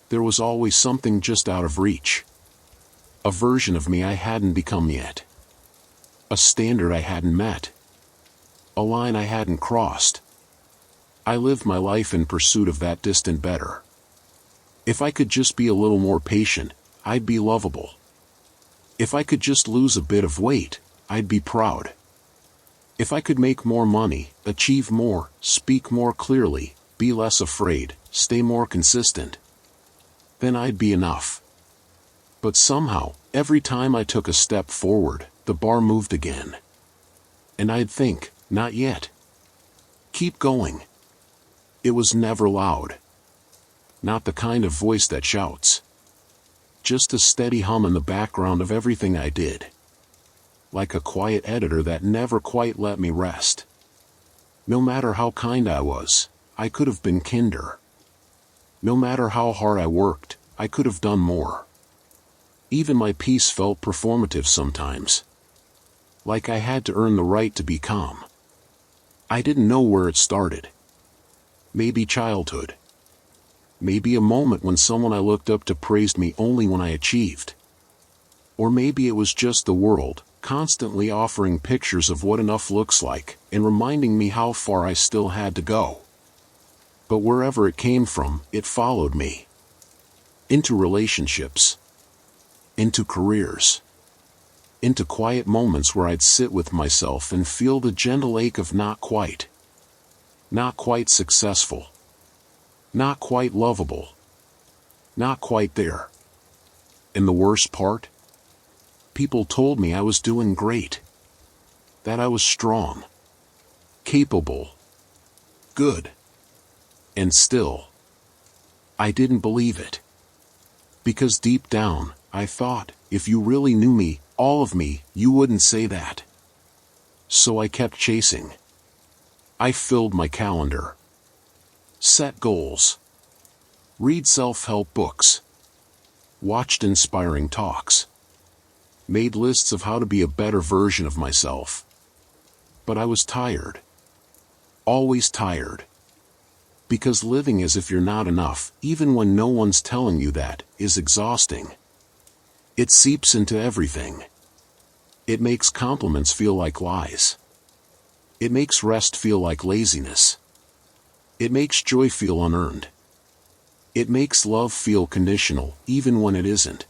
there was always something just out of reach. A version of me I hadn't become yet. A standard I hadn't met. A line I hadn't crossed. I lived my life in pursuit of that distant better. If I could just be a little more patient, I'd be lovable. If I could just lose a bit of weight, I'd be proud. If I could make more money, achieve more, speak more clearly, be less afraid, stay more consistent, then I'd be enough. But somehow, every time I took a step forward, the bar moved again. And I'd think, not yet. Keep going. It was never loud. Not the kind of voice that shouts. Just a steady hum in the background of everything I did. Like a quiet editor that never quite let me rest. No matter how kind I was, I could have been kinder. No matter how hard I worked, I could have done more. Even my peace felt performative sometimes. Like I had to earn the right to be calm. I didn't know where it started. Maybe childhood. Maybe a moment when someone I looked up to praised me only when I achieved. Or maybe it was just the world, constantly offering pictures of what enough looks like, and reminding me how far I still had to go. But wherever it came from, it followed me. Into relationships. Into careers. Into quiet moments where I'd sit with myself and feel the gentle ache of not quite. Not quite successful. Not quite lovable. Not quite there. And the worst part? People told me I was doing great. That I was strong. Capable. Good. And still, I didn't believe it. Because deep down, I thought, if you really knew me, all of me, you wouldn't say that. So I kept chasing. I filled my calendar. Set goals. Read self-help books. Watched inspiring talks. Made lists of how to be a better version of myself. But I was tired. Always tired. Because living as if you're not enough, even when no one's telling you that, is exhausting. It seeps into everything. It makes compliments feel like lies. It makes rest feel like laziness. It makes joy feel unearned. It makes love feel conditional, even when it isn't.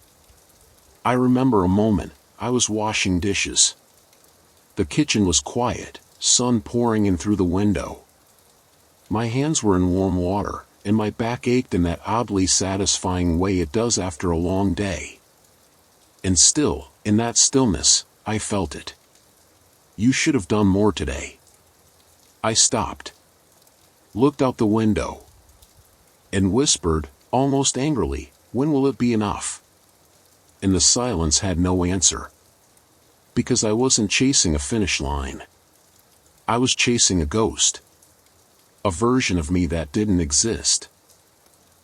I remember a moment, I was washing dishes. The kitchen was quiet, sun pouring in through the window. My hands were in warm water, and my back ached in that oddly satisfying way it does after a long day. And still, in that stillness, I felt it. You should have done more today. I stopped. Looked out the window. And whispered, almost angrily, when will it be enough? And the silence had no answer. Because I wasn't chasing a finish line. I was chasing a ghost. A version of me that didn't exist.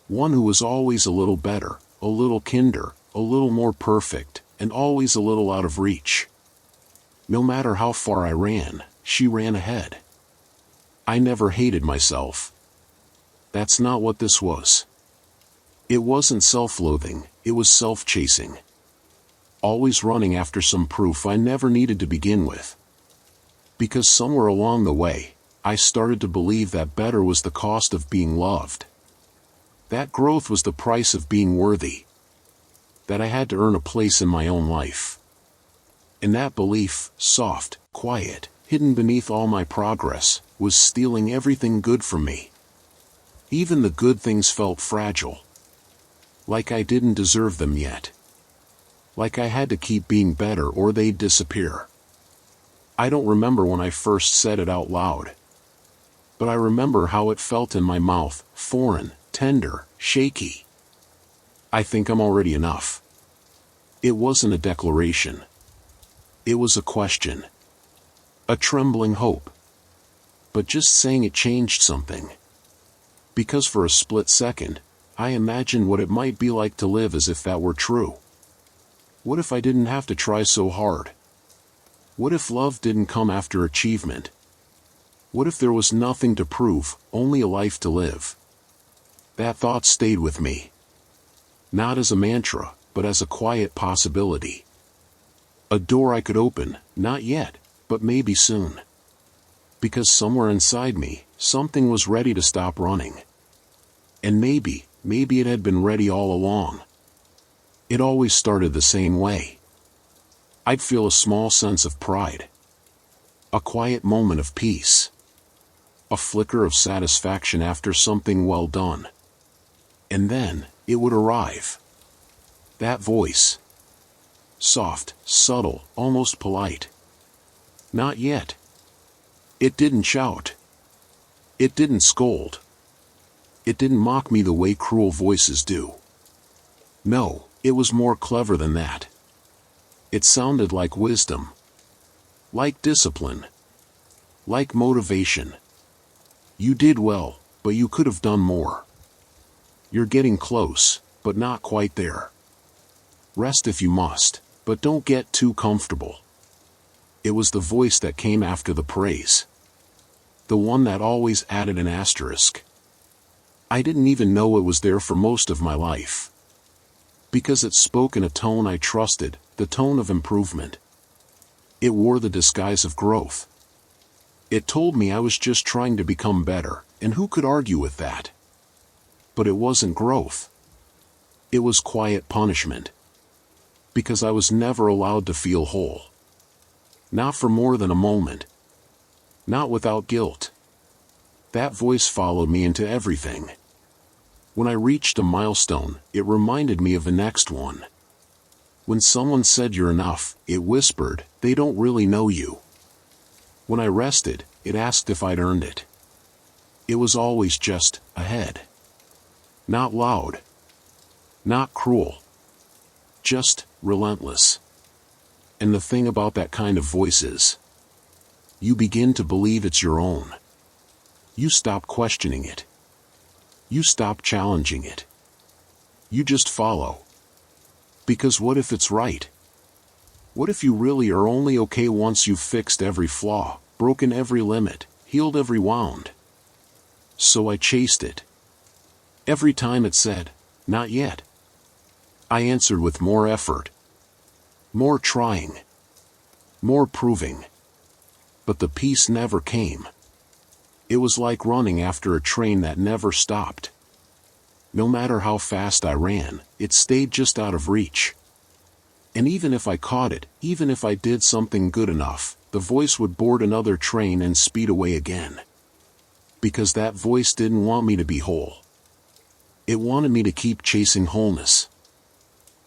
One who was always a little better, a little kinder, a little more perfect, and always a little out of reach. No matter how far I ran, she ran ahead. I never hated myself. That's not what this was. It wasn't self-loathing, it was self-chasing. Always running after some proof I never needed to begin with. Because somewhere along the way, I started to believe that better was the cost of being loved. That growth was the price of being worthy. That I had to earn a place in my own life. And that belief, soft, quiet, hidden beneath all my progress, was stealing everything good from me. Even the good things felt fragile. Like I didn't deserve them yet. Like I had to keep being better or they'd disappear. I don't remember when I first said it out loud. But I remember how it felt in my mouth, foreign, tender, shaky. I think I'm already enough. It wasn't a declaration. It was a question. A trembling hope. But just saying it changed something. Because for a split second, I imagined what it might be like to live as if that were true. What if I didn't have to try so hard? What if love didn't come after achievement? What if there was nothing to prove, only a life to live? That thought stayed with me. Not as a mantra, but as a quiet possibility. A door I could open, not yet, but maybe soon. Because somewhere inside me, something was ready to stop running. And maybe it had been ready all along. It always started the same way. I'd feel a small sense of pride. A quiet moment of peace. A flicker of satisfaction after something well done. And then, it would arrive. That voice. Soft, subtle, almost polite. Not yet. It didn't shout. It didn't scold. It didn't mock me the way cruel voices do. No, it was more clever than that. It sounded like wisdom. Like discipline. Like motivation. You did well, but you could have done more. You're getting close, but not quite there. Rest if you must, but don't get too comfortable. It was the voice that came after the praise. The one that always added an asterisk. I didn't even know it was there for most of my life. Because it spoke in a tone I trusted, the tone of improvement. It wore the disguise of growth. It told me I was just trying to become better, and who could argue with that? But it wasn't growth. It was quiet punishment. Because I was never allowed to feel whole. Not for more than a moment. Not without guilt. That voice followed me into everything. When I reached a milestone, it reminded me of the next one. When someone said you're enough, it whispered, they don't really know you. When I rested, it asked if I'd earned it. It was always just ahead. Not loud. Not cruel. Just relentless. And the thing about that kind of voice is, you begin to believe it's your own. You stop questioning it. You stop challenging it. You just follow. Because what if it's right? What if you really are only okay once you've fixed every flaw, broken every limit, healed every wound? So I chased it. Every time it said, not yet. I answered with more effort. More trying. More proving. But the peace never came. It was like running after a train that never stopped. No matter how fast I ran, it stayed just out of reach. And even if I caught it, even if I did something good enough, the voice would board another train and speed away again. Because that voice didn't want me to be whole. It wanted me to keep chasing wholeness.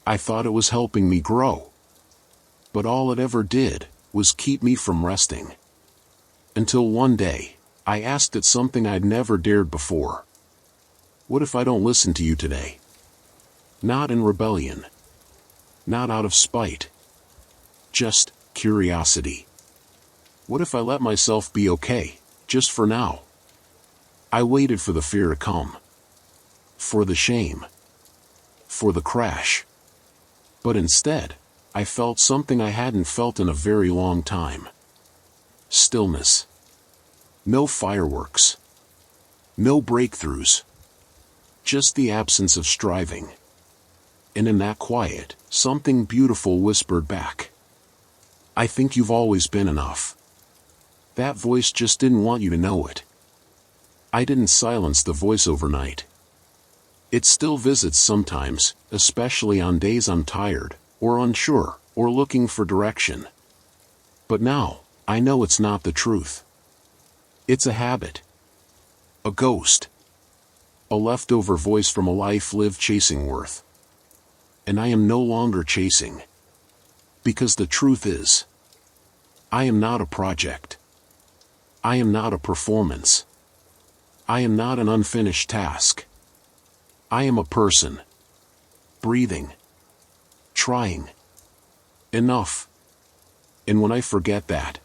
I thought it was helping me grow. But all it ever did was keep me from resting. Until one day, I asked it something I'd never dared before. What if I don't listen to you today? Not in rebellion. Not out of spite. Just curiosity. What if I let myself be okay, just for now? I waited for the fear to come. For the shame. For the crash. But instead, I felt something I hadn't felt in a very long time. Stillness. No fireworks. No breakthroughs. Just the absence of striving. And in that quiet, something beautiful whispered back. I think you've always been enough. That voice just didn't want you to know it. I didn't silence the voice overnight. It still visits sometimes, especially on days I'm tired, or unsure, or looking for direction. But now, I know it's not the truth. It's a habit. A ghost. A leftover voice from a life lived chasing worth. And I am no longer chasing. Because the truth is, I am not a project. I am not a performance. I am not an unfinished task. I am a person. Breathing. Trying. Enough. And when I forget that,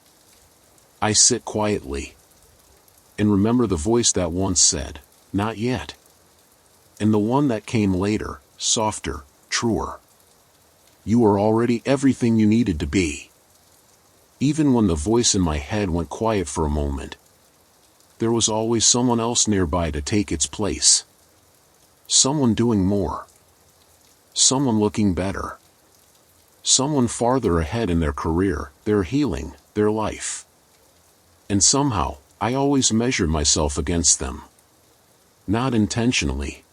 I sit quietly. And remember the voice that once said, not yet. And the one that came later, softer, truer. You are already everything you needed to be. Even when the voice in my head went quiet for a moment, there was always someone else nearby to take its place. Someone doing more. someone looking better, someone farther ahead in their career, their healing, their life. And somehow, I always measure myself against them. Not intentionally,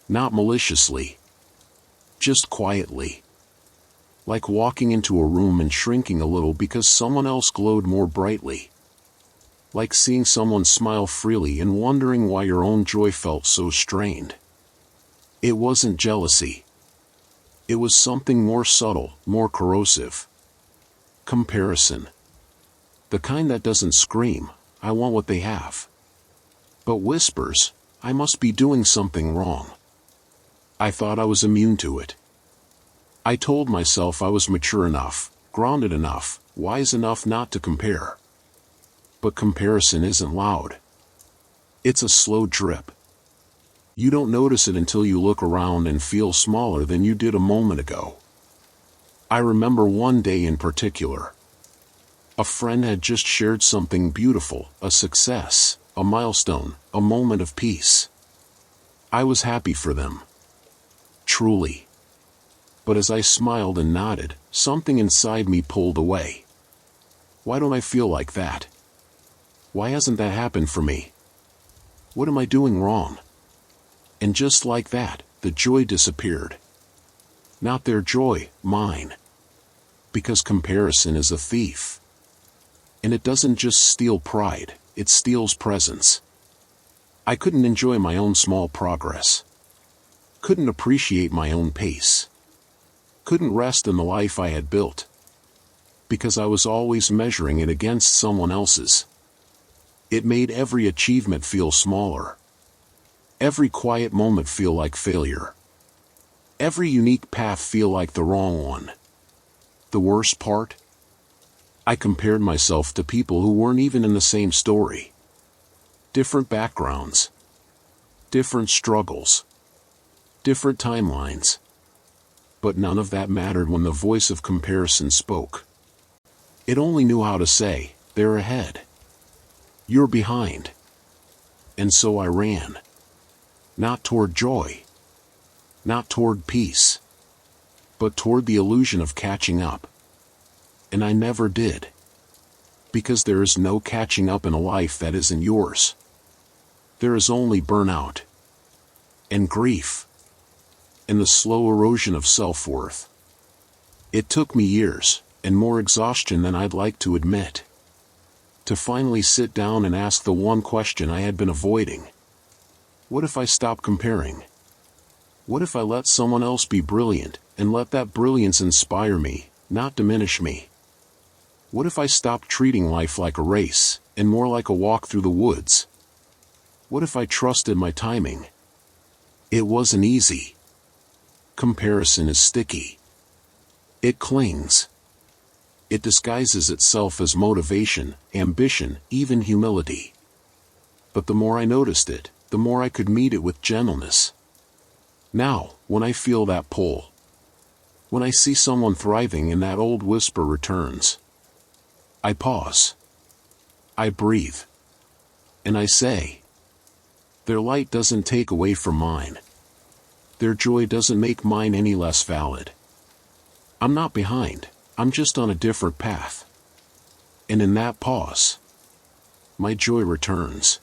not maliciously, just quietly. Like walking into a room and shrinking a little because someone else glowed more brightly. Like seeing someone smile freely and wondering why your own joy felt so strained. It wasn't jealousy. It was something more subtle, more corrosive. Comparison. The kind that doesn't scream, "I want what they have," but whispers, "I must be doing something wrong." I thought I was immune to it. I told myself I was mature enough, grounded enough, wise enough not to compare. But comparison isn't loud. It's a slow drip. You don't notice it until you look around and feel smaller than you did a moment ago. I remember one day in particular. A friend had just shared something beautiful, a success, a milestone, a moment of peace. I was happy for them. Truly. But as I smiled and nodded, something inside me pulled away. Why don't I feel like that? Why hasn't that happened for me? What am I doing wrong? And just like that, the joy disappeared. Not their joy, mine. Because comparison is a thief. And it doesn't just steal pride, it steals presence. I couldn't enjoy my own small progress. Couldn't appreciate my own pace. Couldn't rest in the life I had built. Because I was always measuring it against someone else's. It made every achievement feel smaller. Every quiet moment feel like failure. Every unique path feel like the wrong one. The worst part? I compared myself to people who weren't even in the same story. Different backgrounds. Different struggles. Different timelines. But none of that mattered when the voice of comparison spoke. It only knew how to say, "They're ahead. You're behind." And so I ran. Not toward joy. Not toward peace. But toward the illusion of catching up. And I never did. Because there is no catching up in a life that isn't yours. There is only burnout. And grief. And the slow erosion of self-worth. It took me years, and more exhaustion than I'd like to admit, to finally sit down and ask the one question I had been avoiding. What if I stopped comparing? What if I let someone else be brilliant, and let that brilliance inspire me, not diminish me? What if I stopped treating life like a race, and more like a walk through the woods? What if I trusted my timing? It wasn't easy. Comparison is sticky. It clings. It disguises itself as motivation, ambition, even humility. But the more I noticed it, the more I could meet it with gentleness. Now, when I feel that pull, when I see someone thriving and that old whisper returns, I pause. I breathe. And I say, their light doesn't take away from mine. Their joy doesn't make mine any less valid. I'm not behind, I'm just on a different path. And in that pause, my joy returns.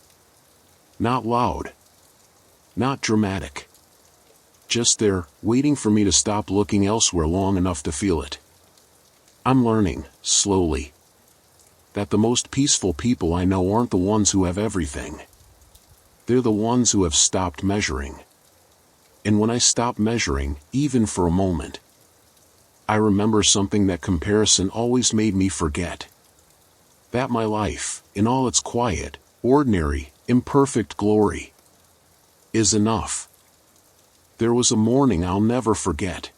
Not loud. Not dramatic. Just there, waiting for me to stop looking elsewhere long enough to feel it. I'm learning, slowly, that the most peaceful people I know aren't the ones who have everything. They're the ones who have stopped measuring. And when I stop measuring, even for a moment, I remember something that comparison always made me forget. That my life, in all its quiet, ordinary, imperfect glory, is enough. There was a morning I'll never forget.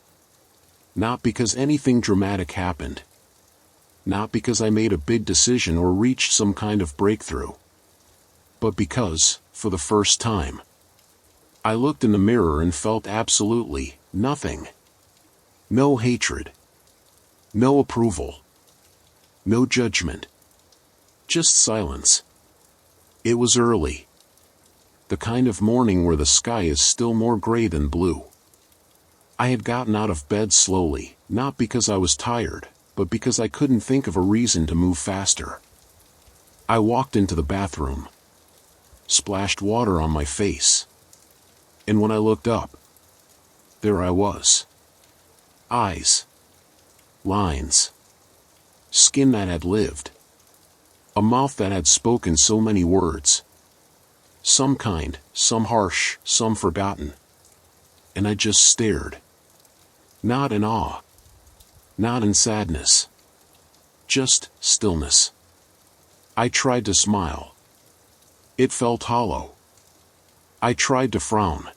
Not because anything dramatic happened. Not because I made a big decision or reached some kind of breakthrough. But because, for the first time, I looked in the mirror and felt absolutely nothing. No hatred. No approval. No judgment. Just silence. It was early. The kind of morning where the sky is still more gray than blue. I had gotten out of bed slowly, not because I was tired, but because I couldn't think of a reason to move faster. I walked into the bathroom, splashed water on my face, and when I looked up, there I was. Eyes, lines, skin that had lived, a mouth that had spoken so many words, some kind, some harsh, some forgotten. And I just stared. Not in awe, not in sadness, just stillness. I tried to smile. It felt hollow. I tried to frown.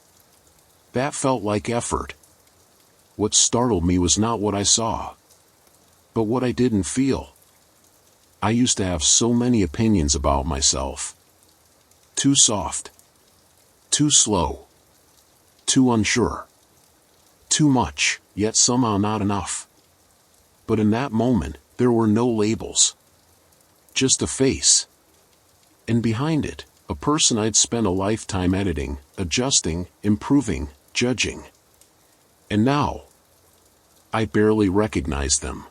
That felt like effort. What startled me was not what I saw, but what I didn't feel. I used to have so many opinions about myself. Too soft. Too slow. Too unsure. Too much, yet somehow not enough. But in that moment, there were no labels. Just a face. And behind it, a person I'd spent a lifetime editing, adjusting, improving, judging. And now, I barely recognized them.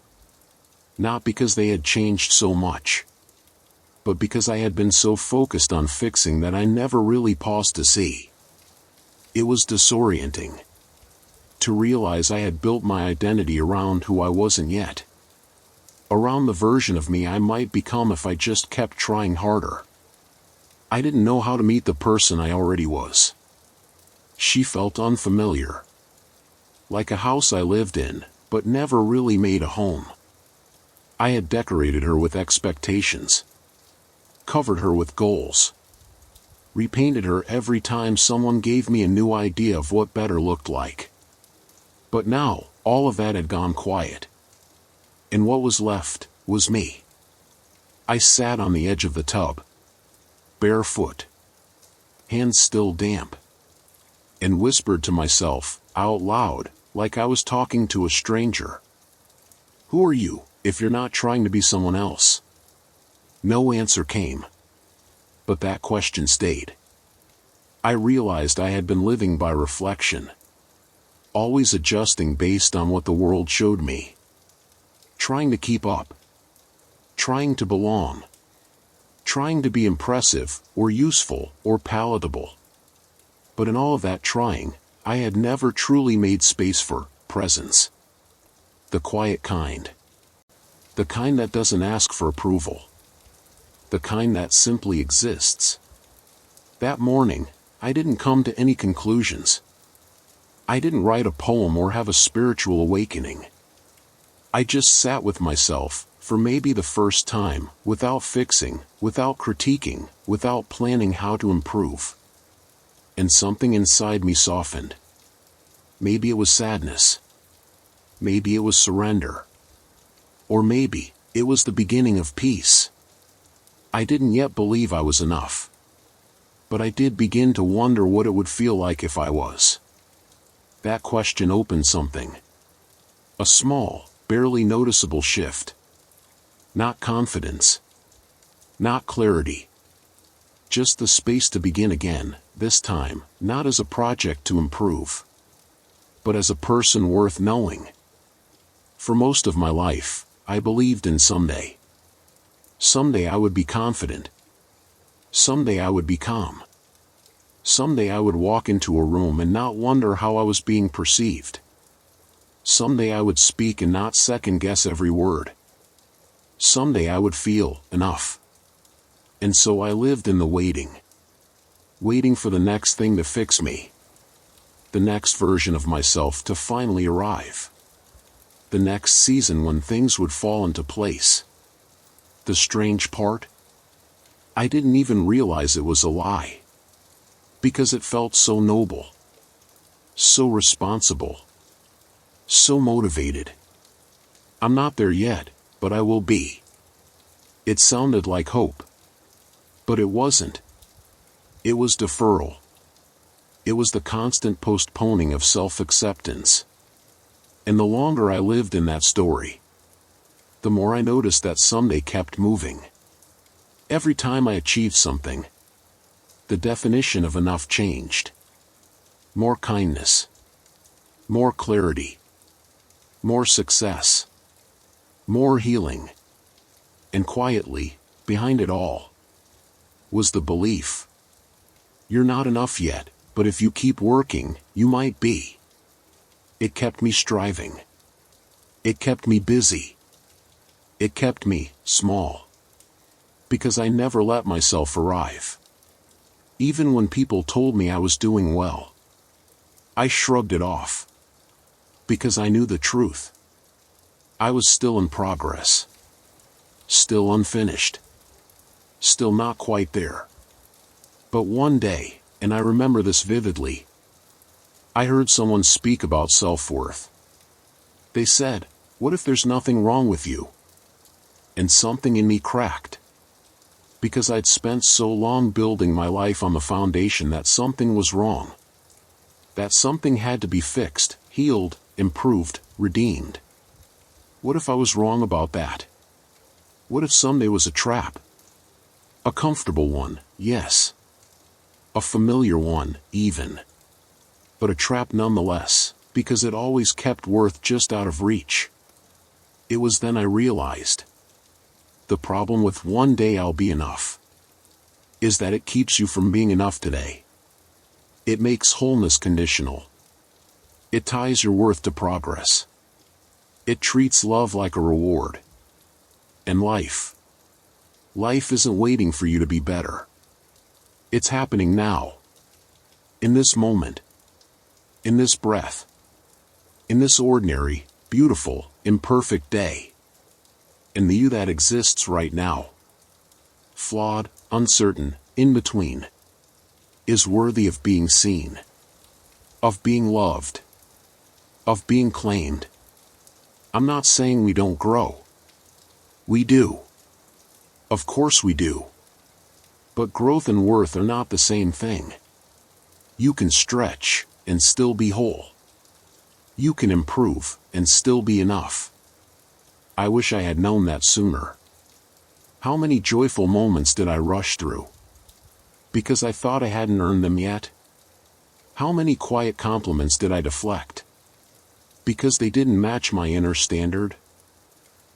Not because they had changed so much, but because I had been so focused on fixing that I never really paused to see. It was disorienting to realize I had built my identity around who I wasn't yet. Around the version of me I might become if I just kept trying harder. I didn't know how to meet the person I already was. She felt unfamiliar. Like a house I lived in, but never really made a home. I had decorated her with expectations, covered her with goals, repainted her every time someone gave me a new idea of what better looked like. But now, all of that had gone quiet. And what was left was me. I sat on the edge of the tub, barefoot, hands still damp, and whispered to myself, out loud, like I was talking to a stranger. Who are you, if you're not trying to be someone else? No answer came. But that question stayed. I realized I had been living by reflection, always adjusting based on what the world showed me. Trying to keep up. Trying to belong. Trying to be impressive, or useful, or palatable. But in all of that trying, I had never truly made space for presence. The quiet kind. The kind that doesn't ask for approval. The kind that simply exists. That morning, I didn't come to any conclusions. I didn't write a poem or have a spiritual awakening. I just sat with myself, for maybe the first time, without fixing, without critiquing, without planning how to improve. And something inside me softened. Maybe it was sadness. Maybe it was surrender. Or maybe it was the beginning of peace. I didn't yet believe I was enough. But I did begin to wonder what it would feel like if I was. That question opened something. A small, barely noticeable shift. Not confidence. Not clarity. Just the space to begin again, this time, not as a project to improve, but as a person worth knowing. For most of my life, I believed in someday. Someday I would be confident. Someday I would be calm. Someday I would walk into a room and not wonder how I was being perceived. Someday I would speak and not second-guess every word. Someday I would feel enough. And so I lived in the waiting. Waiting for the next thing to fix me. The next version of myself to finally arrive. The next season when things would fall into place. The strange part? I didn't even realize it was a lie. Because it felt so noble. So responsible. So motivated. I'm not there yet, but I will be. It sounded like hope. But it wasn't. It was deferral. It was the constant postponing of self-acceptance. And the longer I lived in that story, the more I noticed that someday kept moving. Every time I achieved something, the definition of enough changed. More kindness. more clarity, more success, more healing. And quietly, behind it all, was the belief: you're not enough yet, but if you keep working, you might be. It kept me striving. It kept me busy. It kept me small. Because I never let myself arrive. Even when people told me I was doing well, I shrugged it off. Because I knew the truth. I was still in progress. Still unfinished. Still not quite there. But one day, and I remember this vividly, I heard someone speak about self-worth. They said, "What if there's nothing wrong with you?" And something in me cracked. Because I'd spent so long building my life on the foundation that something was wrong. That something had to be fixed, healed, improved, redeemed. What if I was wrong about that? What if someday was a trap? A comfortable one, yes. A familiar one, even. But a trap nonetheless, because it always kept worth just out of reach. It was then I realized. The problem with "one day I'll be enough" is that it keeps you from being enough today. It makes wholeness conditional. It ties your worth to progress. It treats love like a reward. And life isn't waiting for you to be better. It's happening now. In this moment. In this breath. In this ordinary, beautiful, imperfect day. In the you that exists right now. Flawed, uncertain, in between. Is worthy of being seen. Of being loved. Of being claimed. I'm not saying we don't grow. We do. Of course we do. But growth and worth are not the same thing. You can stretch, and still be whole. You can improve, and still be enough. I wish I had known that sooner. How many joyful moments did I rush through? Because I thought I hadn't earned them yet? How many quiet compliments did I deflect? Because they didn't match my inner standard?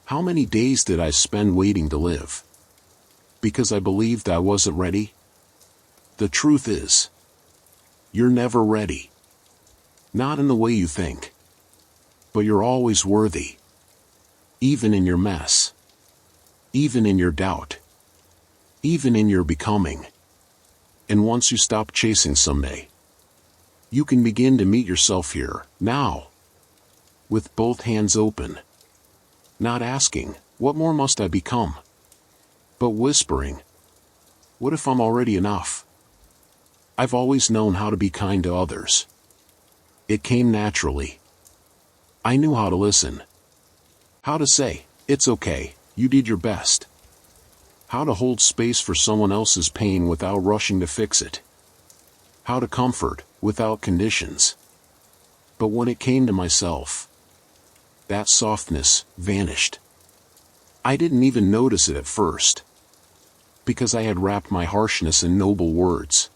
How many days did I spend waiting to live? Because I believed I wasn't ready? The truth is, you're never ready. Not in the way you think. But you're always worthy. Even in your mess. Even in your doubt. Even in your becoming. And once you stop chasing someday, you can begin to meet yourself here, now. With both hands open. Not asking, "What more must I become?" But whispering, "What if I'm already enough?" I've always known how to be kind to others. It came naturally. I knew how to listen. How to say, "It's okay, you did your best." How to hold space for someone else's pain without rushing to fix it. How to comfort, without conditions. But when it came to myself, that softness vanished. I didn't even notice it at first. Because I had wrapped my harshness in noble words.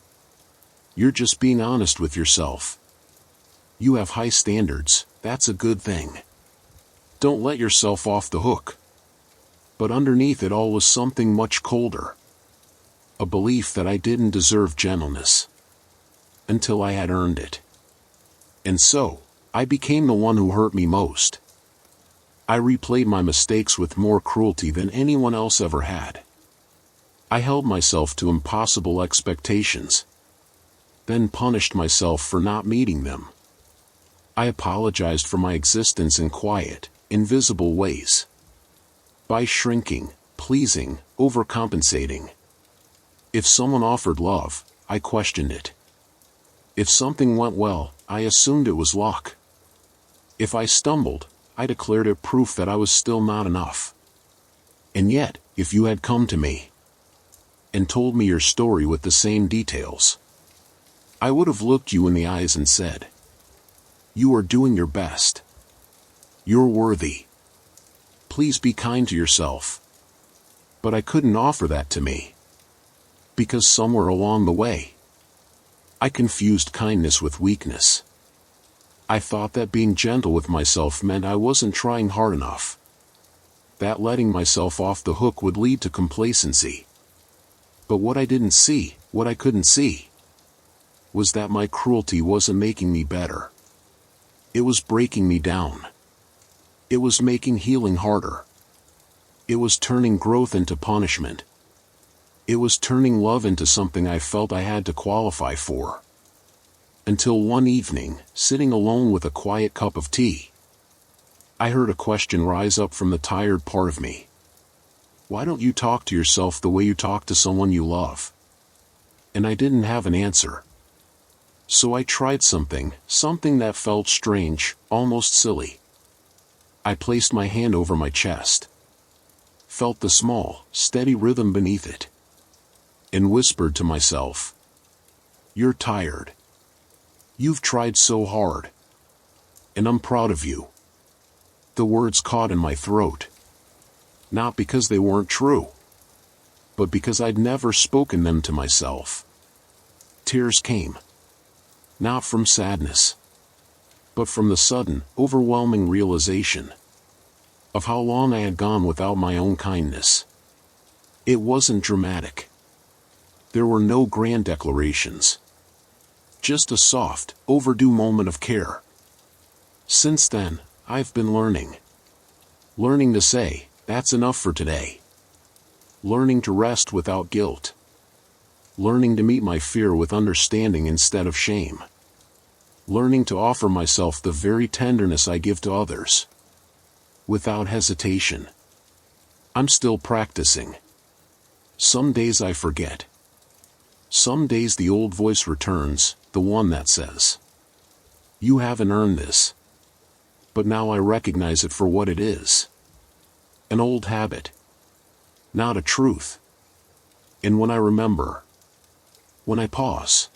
You're just being honest with yourself. You have high standards, that's a good thing. Don't let yourself off the hook. But underneath it all was something much colder. A belief that I didn't deserve gentleness. Until I had earned it. And so, I became the one who hurt me most. I replayed my mistakes with more cruelty than anyone else ever had. I held myself to impossible expectations. Then punished myself for not meeting them. I apologized for my existence in quiet, invisible ways. By shrinking, pleasing, overcompensating. If someone offered love, I questioned it. If something went well, I assumed it was luck. If I stumbled, I declared it proof that I was still not enough. And yet, if you had come to me and told me your story with the same details, I would have looked you in the eyes and said, "You are doing your best. You're worthy. Please be kind to yourself." But I couldn't offer that to me. Because somewhere along the way, I confused kindness with weakness. I thought that being gentle with myself meant I wasn't trying hard enough. That letting myself off the hook would lead to complacency. But what I didn't see, what I couldn't see, was that my cruelty wasn't making me better. It was breaking me down. It was making healing harder. It was turning growth into punishment. It was turning love into something I felt I had to qualify for. Until one evening, sitting alone with a quiet cup of tea, I heard a question rise up from the tired part of me. Why don't you talk to yourself the way you talk to someone you love? And I didn't have an answer. So I tried something that felt strange, almost silly. I placed my hand over my chest, felt the small, steady rhythm beneath it, and whispered to myself, "You're tired. You've tried so hard. And I'm proud of you." The words caught in my throat. Not because they weren't true, but because I'd never spoken them to myself. Tears came. Not from sadness, but from the sudden, overwhelming realization of how long I had gone without my own kindness. It wasn't dramatic. There were no grand declarations. Just a soft, overdue moment of care. Since then, I've been learning. Learning to say, "That's enough for today." Learning to rest without guilt. Learning to meet my fear with understanding instead of shame. Learning to offer myself the very tenderness I give to others, without hesitation. I'm still practicing. Some days I forget. Some days the old voice returns, the one that says, "You haven't earned this." But now I recognize it for what it is. An old habit. Not a truth. And when I remember, when I pause,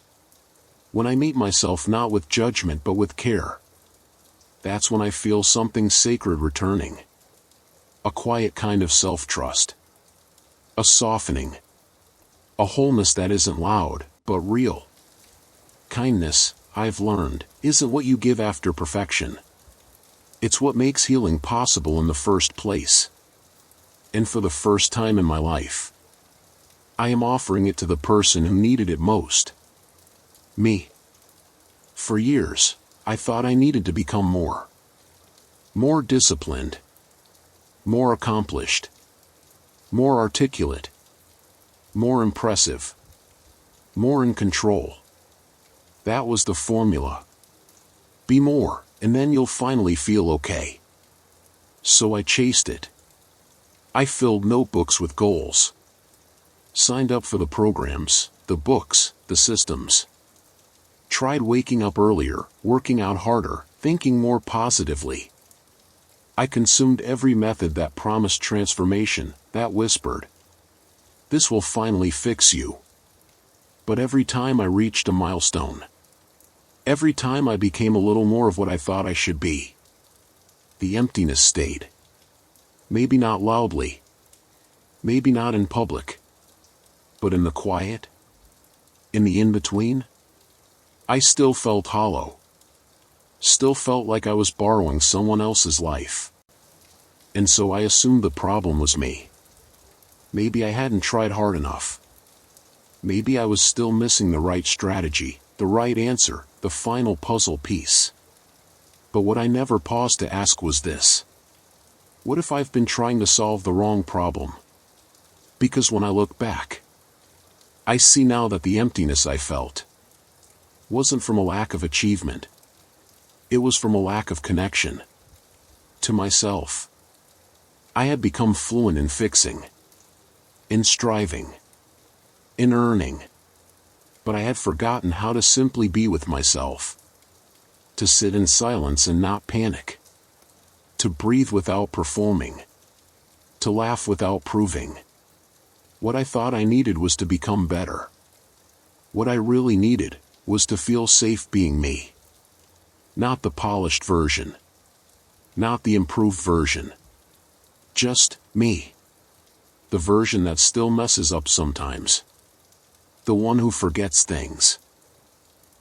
when I meet myself not with judgment but with care, that's when I feel something sacred returning. A quiet kind of self-trust. A softening. A wholeness that isn't loud, but real. Kindness, I've learned, isn't what you give after perfection. It's what makes healing possible in the first place. And for the first time in my life, I am offering it to the person who needed it most. Me. For years, I thought I needed to become more. More disciplined. More accomplished. More articulate. More impressive. More in control. That was the formula. Be more, and then you'll finally feel okay. So I chased it. I filled notebooks with goals. Signed up for the programs, the books, the systems. Tried waking up earlier, working out harder, thinking more positively. I consumed every method that promised transformation, that whispered, "This will finally fix you." But every time I reached a milestone, every time I became a little more of what I thought I should be, the emptiness stayed. Maybe not loudly. Maybe not in public. But in the quiet? In the in-between? I still felt hollow. Still felt like I was borrowing someone else's life. And so I assumed the problem was me. Maybe I hadn't tried hard enough. Maybe I was still missing the right strategy, the right answer, the final puzzle piece. But what I never paused to ask was this. What if I've been trying to solve the wrong problem? Because when I look back, I see now that the emptiness I felt wasn't from a lack of achievement. It was from a lack of connection to myself. I had become fluent in fixing, in striving, in earning. But I had forgotten how to simply be with myself. To sit in silence and not panic. To breathe without performing. To laugh without proving. What I thought I needed was to become better. What I really needed was to feel safe being me. Not the polished version. Not the improved version. Just me. The version that still messes up sometimes. The one who forgets things.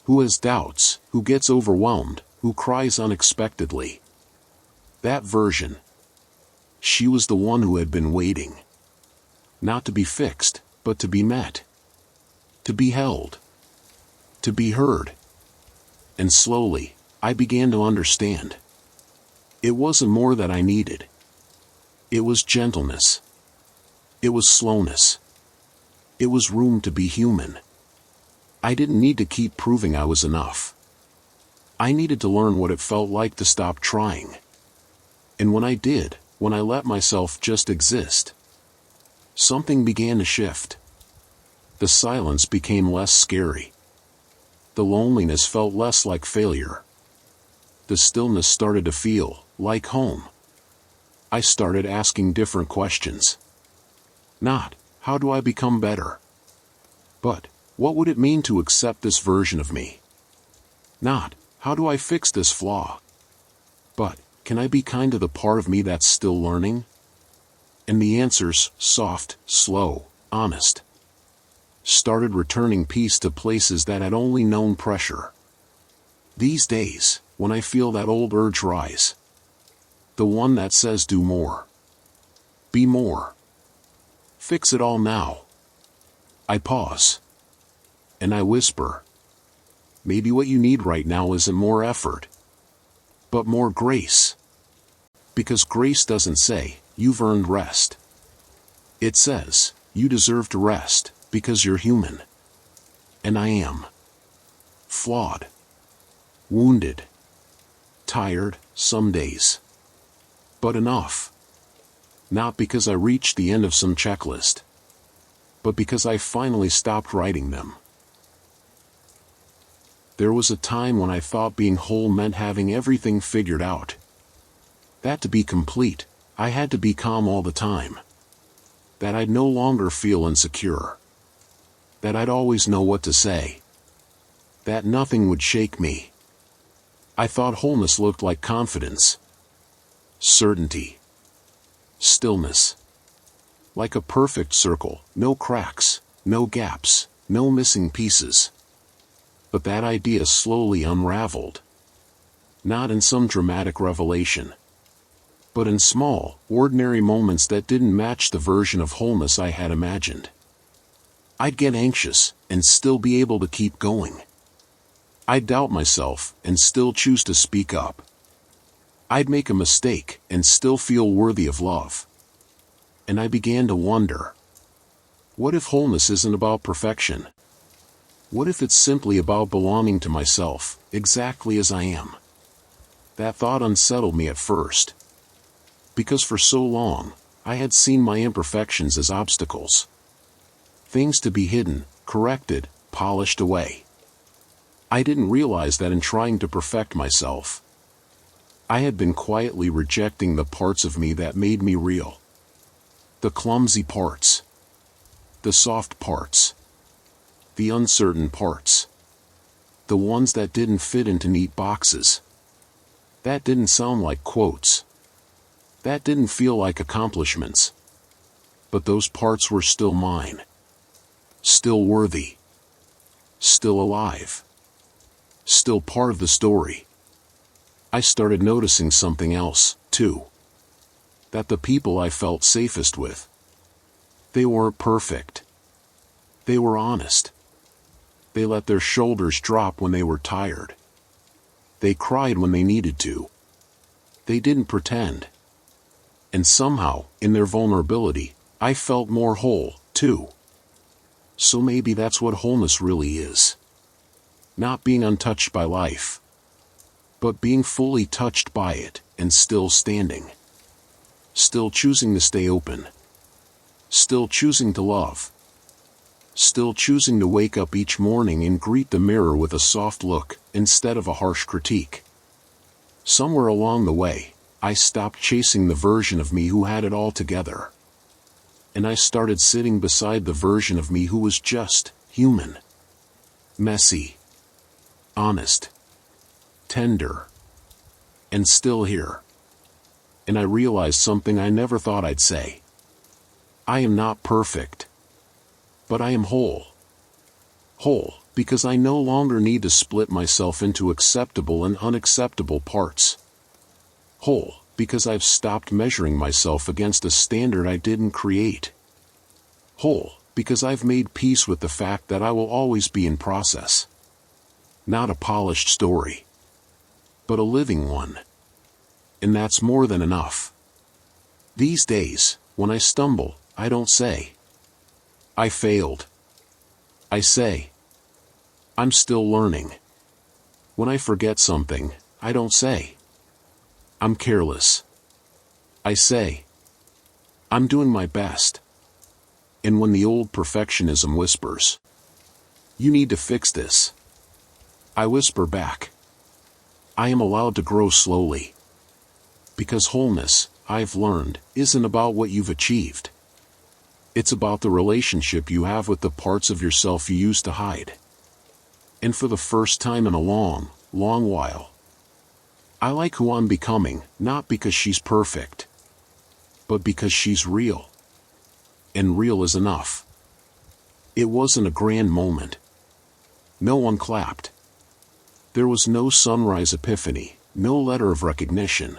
Who has doubts, who gets overwhelmed, who cries unexpectedly. That version. She was the one who had been waiting. Not to be fixed, but to be met. To be held. To be heard. And slowly, I began to understand. It wasn't more that I needed. It was gentleness. It was slowness. It was room to be human. I didn't need to keep proving I was enough. I needed to learn what it felt like to stop trying. And when I did, when I let myself just exist, something began to shift. The silence became less scary. The loneliness felt less like failure. The stillness started to feel like home. I started asking different questions. Not, how do I become better? But, what would it mean to accept this version of me? Not, how do I fix this flaw? But, can I be kind to the part of me that's still learning? And the answers, soft, slow, honest, started returning peace to places that had only known pressure. These days, when I feel that old urge rise, the one that says do more, be more, fix it all now, I pause. And I whisper, maybe what you need right now isn't more effort, but more grace. Because grace doesn't say, you've earned rest. It says, you deserve to rest, because you're human. And I am. Flawed. Wounded. Tired, some days. But enough. Not because I reached the end of some checklist, but because I finally stopped writing them. There was a time when I thought being whole meant having everything figured out. That to be complete, I had to be calm all the time. That I'd no longer feel insecure. That I'd always know what to say. That nothing would shake me. I thought wholeness looked like confidence. Certainty. Stillness. Like a perfect circle, no cracks, no gaps, no missing pieces. But that idea slowly unraveled. Not in some dramatic revelation, but in small, ordinary moments that didn't match the version of wholeness I had imagined. I'd get anxious, and still be able to keep going. I'd doubt myself, and still choose to speak up. I'd make a mistake, and still feel worthy of love. And I began to wonder, what if wholeness isn't about perfection? What if it's simply about belonging to myself, exactly as I am? That thought unsettled me at first. Because for so long, I had seen my imperfections as obstacles. Things to be hidden, corrected, polished away. I didn't realize that in trying to perfect myself, I had been quietly rejecting the parts of me that made me real. The clumsy parts. The soft parts. The uncertain parts. The ones that didn't fit into neat boxes. That didn't sound like quotes. That didn't feel like accomplishments. But those parts were still mine. Still worthy. Still alive. Still part of the story. I started noticing something else, too. That the people I felt safest with, they weren't perfect. They were honest. They let their shoulders drop when they were tired. They cried when they needed to. They didn't pretend. And somehow, in their vulnerability, I felt more whole, too. So maybe that's what wholeness really is. Not being untouched by life, but being fully touched by it, and still standing. Still choosing to stay open. Still choosing to love. Still choosing to wake up each morning and greet the mirror with a soft look, instead of a harsh critique. Somewhere along the way, I stopped chasing the version of me who had it all together. And I started sitting beside the version of me who was just human. Messy. Honest. Tender. And still here. And I realized something I never thought I'd say. I am not perfect. But I am whole. Whole, because I no longer need to split myself into acceptable and unacceptable parts. Whole, because I've stopped measuring myself against a standard I didn't create. Whole, because I've made peace with the fact that I will always be in process. Not a polished story, but a living one. And that's more than enough. These days, when I stumble, I don't say, I failed. I say, I'm still learning. When I forget something, I don't say, I'm careless. I say, I'm doing my best. And when the old perfectionism whispers, you need to fix this, I whisper back, I am allowed to grow slowly. Because wholeness, I've learned, isn't about what you've achieved. It's about the relationship you have with the parts of yourself you used to hide. And for the first time in a long, long while, I like who I'm becoming, not because she's perfect, but because she's real. And real is enough. It wasn't a grand moment. No one clapped. There was no sunrise epiphany, no letter of recognition.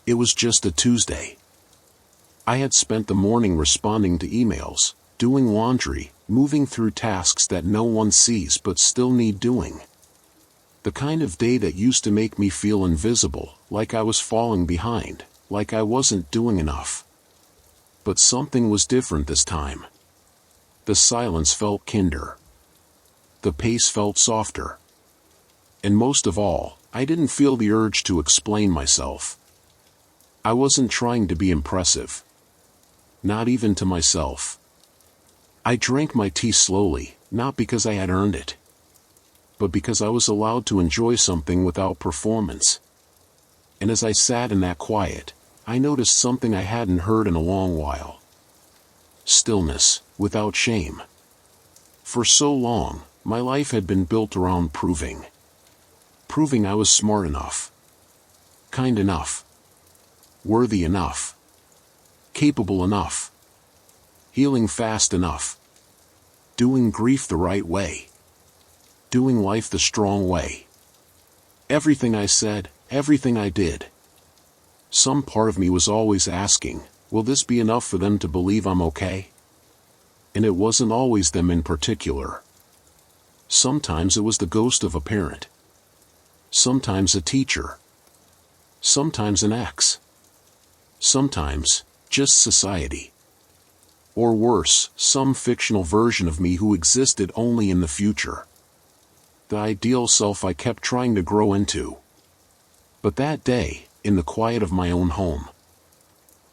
It was just a Tuesday. I had spent the morning responding to emails, doing laundry, moving through tasks that no one sees but still need doing. The kind of day that used to make me feel invisible, like I was falling behind, like I wasn't doing enough. But something was different this time. The silence felt kinder. The pace felt softer. And most of all, I didn't feel the urge to explain myself. I wasn't trying to be impressive. Not even to myself. I drank my tea slowly, not because I had earned it, but because I was allowed to enjoy something without performance. And as I sat in that quiet, I noticed something I hadn't heard in a long while. Stillness, without shame. For so long, my life had been built around proving. Proving I was smart enough. Kind enough. Worthy enough. Capable enough. Healing fast enough. Doing grief the right way. Doing life the strong way. Everything I said, everything I did. Some part of me was always asking, will this be enough for them to believe I'm okay? And it wasn't always them in particular. Sometimes it was the ghost of a parent. Sometimes a teacher. Sometimes an ex. Sometimes, just society. Or worse, some fictional version of me who existed only in the future. The ideal self I kept trying to grow into. But that day, in the quiet of my own home,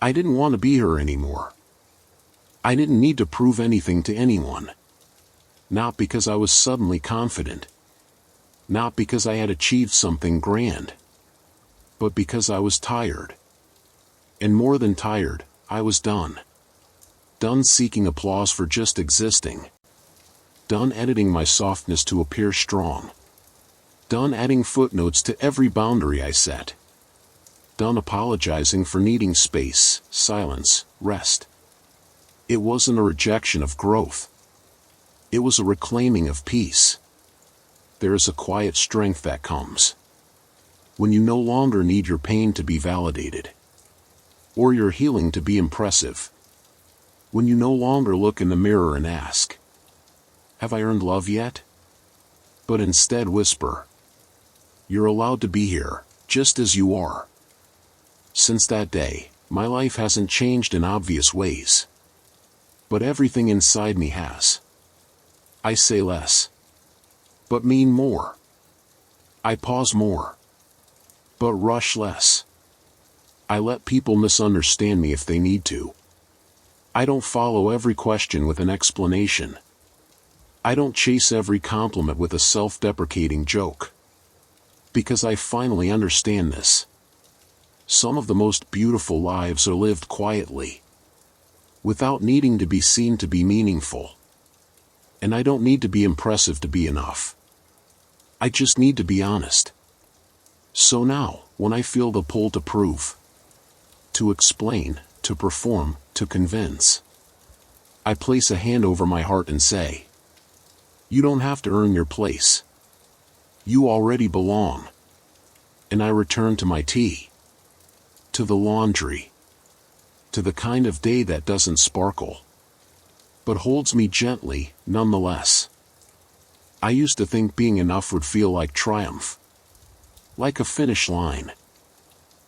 I didn't want to be her anymore. I didn't need to prove anything to anyone. Not because I was suddenly confident. Not because I had achieved something grand. But because I was tired. And more than tired, I was done. Done seeking applause for just existing. Done editing my softness to appear strong. Done adding footnotes to every boundary I set. Done apologizing for needing space, silence, rest. It wasn't a rejection of growth. It was a reclaiming of peace. There is a quiet strength that comes when you no longer need your pain to be validated, or your healing to be impressive. When you no longer look in the mirror and ask, have I earned love yet? But instead whisper, you're allowed to be here, just as you are. Since that day, my life hasn't changed in obvious ways. But everything inside me has. I say less, but mean more. I pause more, but rush less. I let people misunderstand me if they need to. I don't follow every question with an explanation. I don't chase every compliment with a self-deprecating joke. Because I finally understand this. Some of the most beautiful lives are lived quietly, without needing to be seen to be meaningful. And I don't need to be impressive to be enough. I just need to be honest. So now, when I feel the pull to prove, to explain, to perform, to convince, I place a hand over my heart and say, You don't have to earn your place. You already belong. And I return to my tea. To the laundry. To the kind of day that doesn't sparkle, but holds me gently, nonetheless. I used to think being enough would feel like triumph. Like a finish line.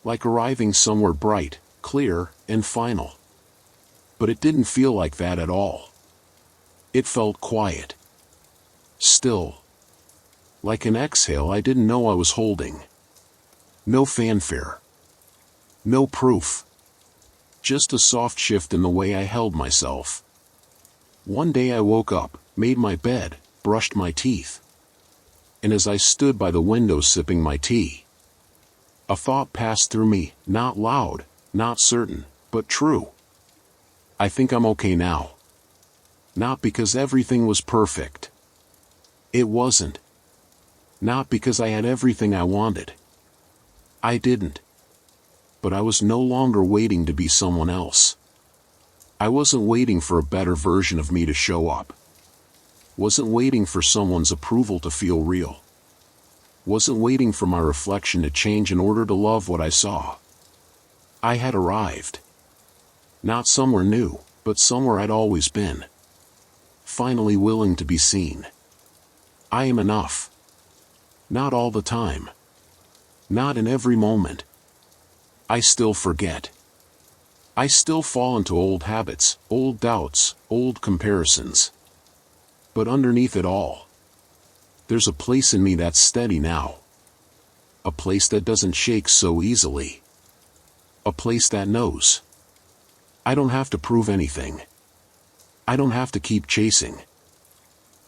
Like arriving somewhere bright, clear, and final. But it didn't feel like that at all. It felt quiet. Still. Like an exhale I didn't know I was holding. No fanfare. No proof. Just a soft shift in the way I held myself. One day I woke up, made my bed, brushed my teeth. And as I stood by the window sipping my tea, a thought passed through me, not loud, not certain, but true. I think I'm okay now. Not because everything was perfect. It wasn't. Not because I had everything I wanted. I didn't. But I was no longer waiting to be someone else. I wasn't waiting for a better version of me to show up. Wasn't waiting for someone's approval to feel real. Wasn't waiting for my reflection to change in order to love what I saw. I had arrived. Not somewhere new, but somewhere I'd always been. Finally willing to be seen. I am enough. Not all the time. Not in every moment. I still forget. I still fall into old habits, old doubts, old comparisons. But underneath it all, there's a place in me that's steady now. A place that doesn't shake so easily. A place that knows. I don't have to prove anything. I don't have to keep chasing.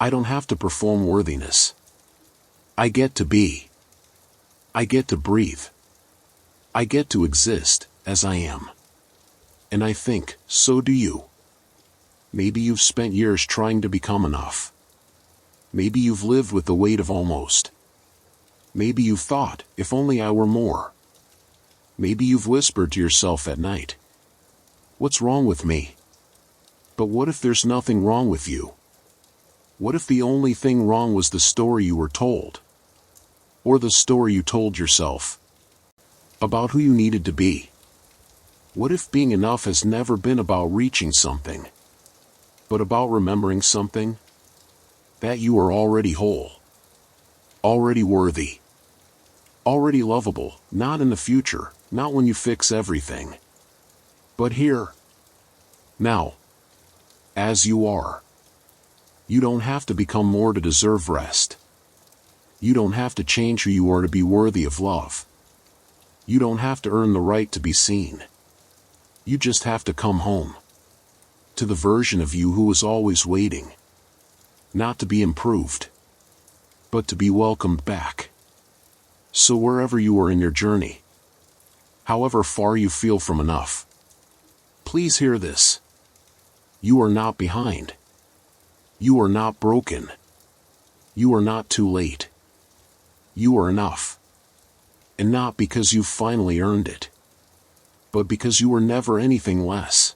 I don't have to perform worthiness. I get to be. I get to breathe. I get to exist, as I am. And I think, so do you. Maybe you've spent years trying to become enough. Maybe you've lived with the weight of almost. Maybe you've thought, if only I were more. Maybe you've whispered to yourself at night, what's wrong with me? But what if there's nothing wrong with you? What if the only thing wrong was the story you were told? Or the story you told yourself? About who you needed to be? What if being enough has never been about reaching something, but about remembering something? That you are already whole. Already worthy. Already lovable, not in the future, not when you fix everything. But here. Now. As you are. You don't have to become more to deserve rest. You don't have to change who you are to be worthy of love. You don't have to earn the right to be seen. You just have to come home. To the version of you who was always waiting. Not to be improved, but to be welcomed back. So wherever you are in your journey, however far you feel from enough, please hear this. You are not behind. You are not broken. You are not too late. You are enough. And not because you finally earned it, but because you were never anything less.